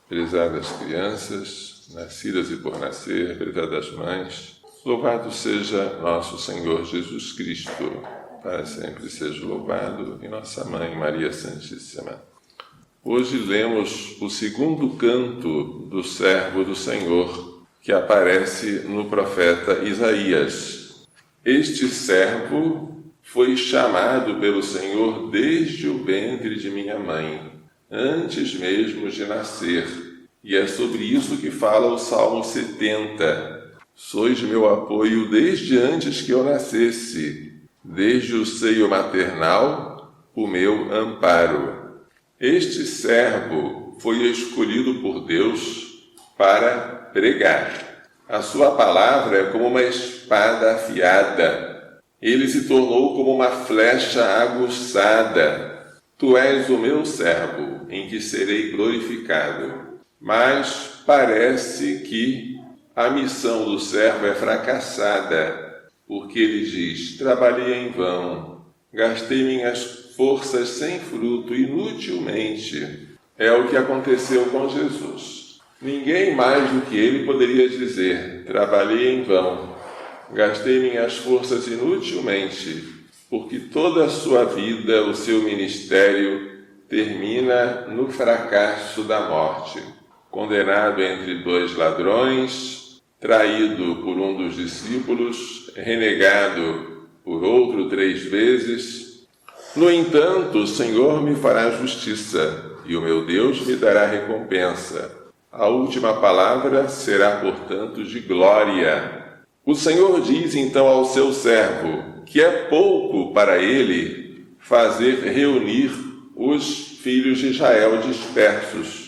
Prezadas crianças, nascidas e por nascer, prezadas mães, louvado seja nosso Senhor Jesus Cristo, para sempre seja louvado, e nossa Mãe Maria Santíssima. Hoje lemos o segundo canto do servo do Senhor, que aparece no profeta Isaías. Este servo foi chamado pelo Senhor desde o ventre de minha mãe, antes mesmo de nascer. E é sobre isso que fala o Salmo 70. Sois meu apoio desde antes que eu nascesse, desde o seio maternal, o meu amparo. Este servo foi escolhido por Deus para pregar. A sua palavra é como uma espada afiada. Ele se tornou como uma flecha aguçada. Tu és o meu servo, em que serei glorificado. Mas parece que a missão do servo é fracassada, porque ele diz: trabalhei em vão, gastei minhas forças sem fruto, inutilmente. É o que aconteceu com Jesus. Ninguém mais do que ele poderia dizer: trabalhei em vão, gastei minhas forças inutilmente, porque toda a sua vida, o seu ministério, termina no fracasso da morte. Condenado entre dois ladrões, traído por um dos discípulos, renegado por outro 3 vezes. No entanto, o Senhor me fará justiça, e o meu Deus me dará recompensa. A última palavra será, portanto, de glória. O Senhor diz então ao seu servo que é pouco para ele fazer reunir os filhos de Israel dispersos.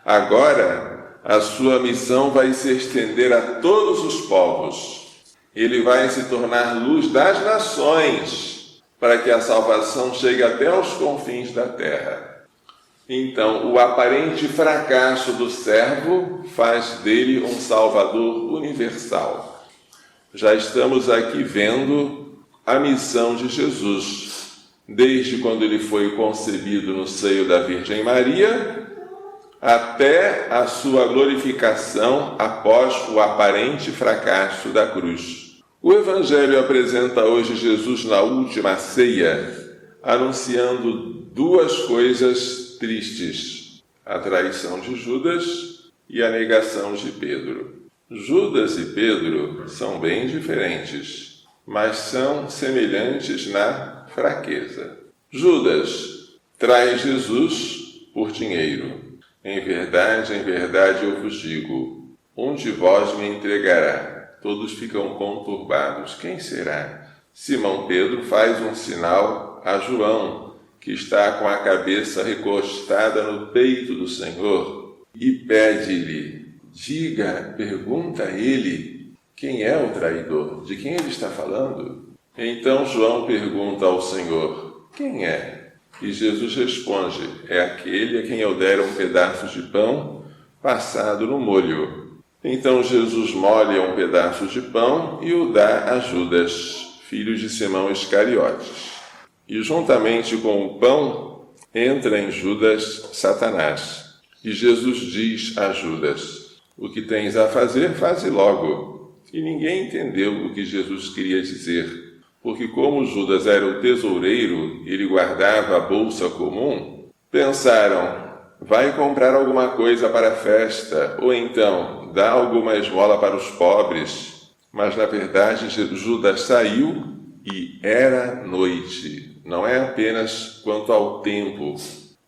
Agora, a sua missão vai se estender a todos os povos. Ele vai se tornar luz das nações, para que a salvação chegue até aos confins da terra. Então, o aparente fracasso do servo faz dele um Salvador universal. Já estamos aqui vendo a missão de Jesus, desde quando ele foi concebido no seio da Virgem Maria, até a sua glorificação após o aparente fracasso da cruz. O Evangelho apresenta hoje Jesus na última ceia, anunciando 2 coisas tristes: a traição de Judas e a negação de Pedro. Judas e Pedro são bem diferentes, mas são semelhantes na fraqueza. Judas trai Jesus por dinheiro. Em verdade, eu vos digo, um de vós me entregará. Todos ficam conturbados. Quem será? Simão Pedro faz um sinal a João, que está com a cabeça recostada no peito do Senhor, e pede-lhe: pergunta a ele, quem é o traidor? De quem ele está falando? Então João pergunta ao Senhor: quem é? E Jesus responde: é aquele a quem eu der um pedaço de pão passado no molho. Então Jesus molha um pedaço de pão e o dá a Judas, filho de Simão Iscariotes. E juntamente com o pão entra em Judas Satanás. E Jesus diz a Judas: o que tens a fazer, faze logo. E ninguém entendeu o que Jesus queria dizer, porque como Judas era o tesoureiro, ele guardava a bolsa comum, pensaram: vai comprar alguma coisa para a festa, ou então dá alguma esmola para os pobres. Mas, na verdade, Judas saiu e era noite. Não é apenas quanto ao tempo,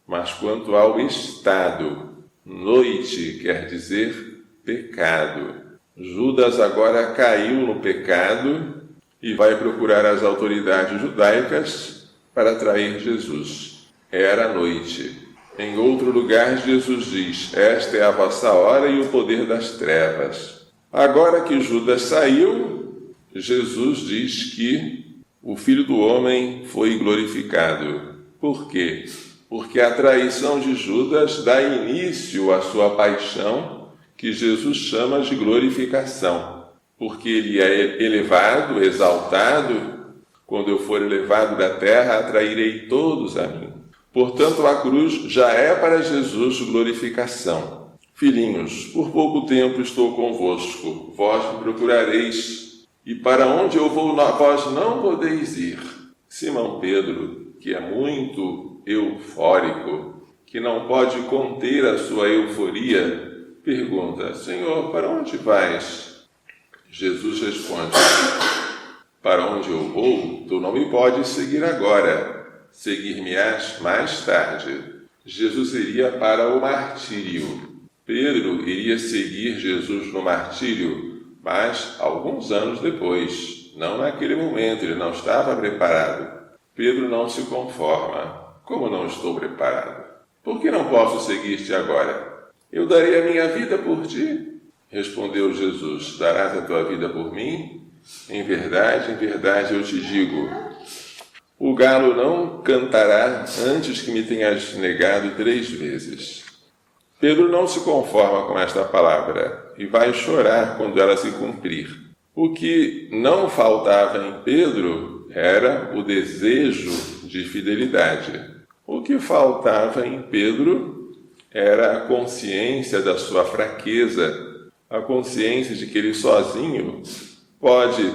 mas quanto ao estado. Noite quer dizer pecado. Judas agora caiu no pecado e vai procurar as autoridades judaicas para trair Jesus. Era noite. Em outro lugar, Jesus diz: esta é a vossa hora e o poder das trevas. Agora que Judas saiu, Jesus diz que o Filho do Homem foi glorificado. Por quê? Porque a traição de Judas dá início à sua paixão, que Jesus chama de glorificação. Porque ele é elevado, exaltado. Quando eu for elevado da terra, atrairei todos a mim. Portanto, a cruz já é para Jesus glorificação. Filhinhos, por pouco tempo estou convosco, vós me procurareis, e para onde eu vou, vós não podeis ir. Simão Pedro, que é muito eufórico, que não pode conter a sua euforia, pergunta: Senhor, para onde vais? Jesus responde: para onde eu vou, tu não me podes seguir agora, seguir-me-ás mais tarde. Jesus iria para o martírio. Pedro iria seguir Jesus no martírio, mas alguns anos depois, não naquele momento, ele não estava preparado. Pedro não se conforma. Como não estou preparado? Por que não posso seguir-te agora? Eu darei a minha vida por ti. Respondeu Jesus: darás a tua vida por mim? Em verdade, eu te digo, o galo não cantará antes que me tenhas negado 3 vezes. Pedro não se conforma com esta palavra e vai chorar quando ela se cumprir. O que não faltava em Pedro era o desejo de fidelidade. O que faltava em Pedro era a consciência da sua fraqueza, a consciência de que ele sozinho pode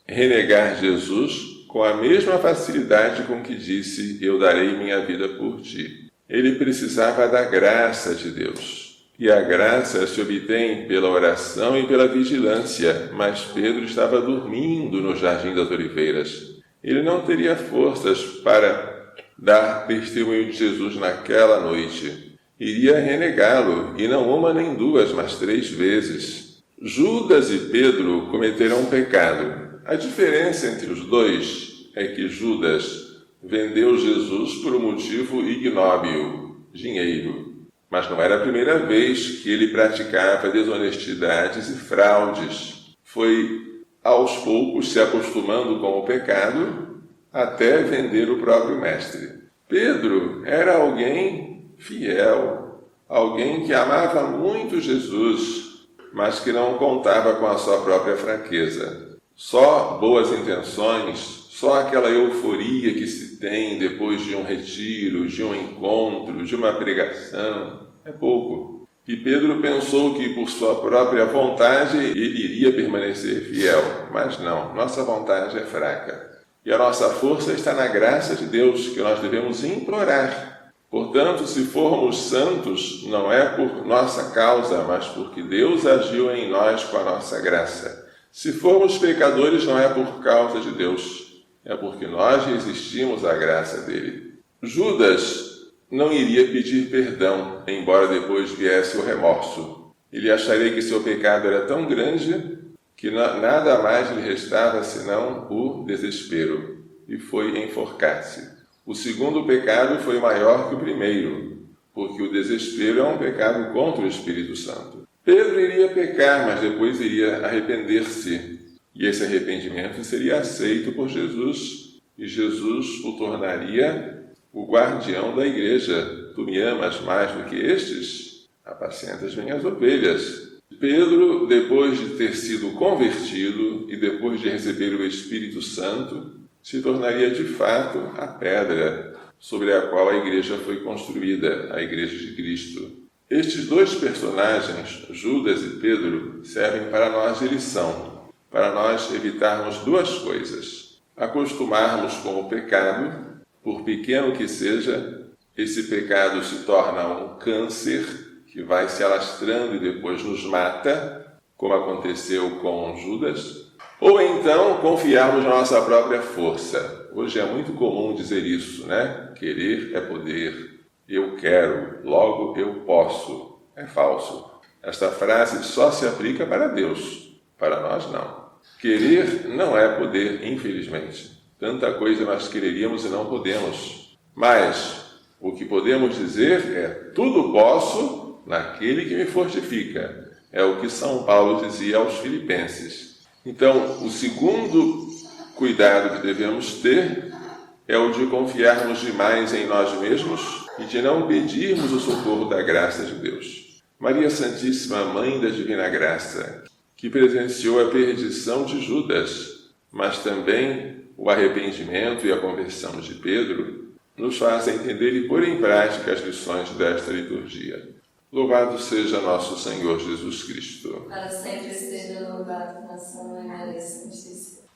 renegar Jesus com a mesma facilidade com que disse: eu darei minha vida por ti. Ele precisava da graça de Deus. E a graça se obtém pela oração e pela vigilância, mas Pedro estava dormindo no Jardim das Oliveiras. Ele não teria forças para dar testemunho de Jesus naquela noite. Iria renegá-lo, e não uma nem duas, mas 3 vezes. Judas e Pedro cometeram um pecado. A diferença entre os dois é que Judas vendeu Jesus por um motivo ignóbil, dinheiro. Mas não era a primeira vez que ele praticava desonestidades e fraudes. Foi aos poucos se acostumando com o pecado até vender o próprio mestre. Pedro era alguém fiel, alguém que amava muito Jesus, mas que não contava com a sua própria fraqueza. Só boas intenções, só aquela euforia que se tem depois de um retiro, de um encontro, de uma pregação, é pouco. E Pedro pensou que por sua própria vontade ele iria permanecer fiel, mas não, nossa vontade é fraca. E a nossa força está na graça de Deus, que nós devemos implorar. Portanto, se formos santos, não é por nossa causa, mas porque Deus agiu em nós com a nossa graça. Se formos pecadores, não é por causa de Deus, é porque nós resistimos à graça dele. Judas não iria pedir perdão, embora depois viesse o remorso. Ele acharia que seu pecado era tão grande que nada mais lhe restava senão o desespero, e foi enforcar-se. O segundo pecado foi maior que o primeiro, porque o desespero é um pecado contra o Espírito Santo. Pedro iria pecar, mas depois iria arrepender-se, e esse arrependimento seria aceito por Jesus, e Jesus o tornaria o guardião da igreja. Tu me amas mais do que estes? Apacenta as minhas ovelhas. Pedro, depois de ter sido convertido e depois de receber o Espírito Santo, se tornaria de fato a pedra sobre a qual a igreja foi construída, a Igreja de Cristo. Estes 2 personagens, Judas e Pedro, servem para nós de lição, para nós evitarmos 2 coisas. Acostumarmos com o pecado, por pequeno que seja, esse pecado se torna um câncer que vai se alastrando e depois nos mata, como aconteceu com Judas. Ou então confiarmos na nossa própria força. Hoje é muito comum dizer isso, né? Querer é poder. Eu quero, logo eu posso. É falso. Esta frase só se aplica para Deus. Para nós, não. Querer não é poder, infelizmente. Tanta coisa nós quereríamos e não podemos. Mas o que podemos dizer é: tudo posso naquele que me fortifica. É o que São Paulo dizia aos Filipenses. Então, o segundo cuidado que devemos ter é o de confiarmos demais em nós mesmos e de não pedirmos o socorro da graça de Deus. Maria Santíssima, Mãe da Divina Graça, que presenciou a perdição de Judas, mas também o arrependimento e a conversão de Pedro, nos faz entender e pôr em prática as lições desta liturgia. Louvado seja nosso Senhor Jesus Cristo. Para sempre seja louvado, nossa Mãe Maria Santíssima.